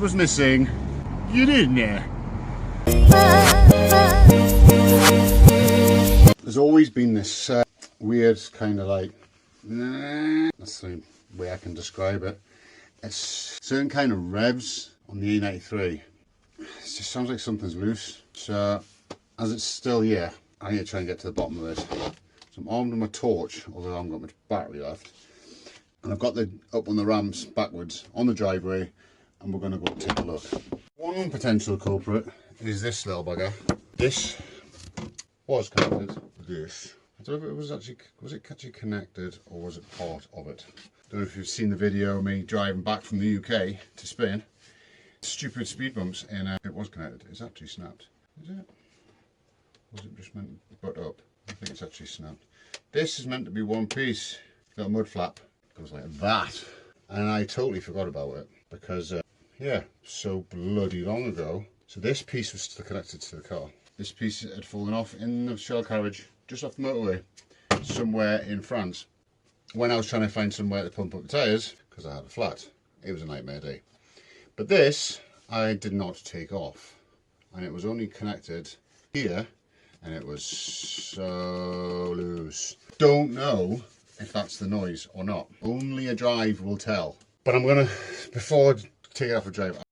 was missing. You didn't there. There's always been this weird kind of like, that's the way I can describe it. It's certain kind of revs on the E93. It just sounds like something's loose. So as it's still here, I need to try and get to the bottom of this. So I'm armed with my torch, although I haven't got much battery left. And I've got the up on the ramps backwards on the driveway, and we're going to go take a look. One potential culprit is this little bugger. This was connected to this. I don't know if it was actually connected or was it part of it. Don't know if you've seen the video of me driving back from the UK to Spain. Stupid speed bumps, and it was connected. It's actually snapped. Is it? Was it just meant to butt up? I think it's actually snapped. This is meant to be one piece. Little mud flap goes like that, and I totally forgot about it because yeah, so bloody long ago. So this piece was still connected to the car. This piece had fallen off in the shell carriage just off the motorway somewhere in France when I was trying to find somewhere to pump up the tyres because I had a flat. It was a nightmare day. But this I did not take off, and it was only connected here, and it was so loose. Don't know if that's the noise or not. Only a drive will tell. But I'm gonna, before I take it off a drive,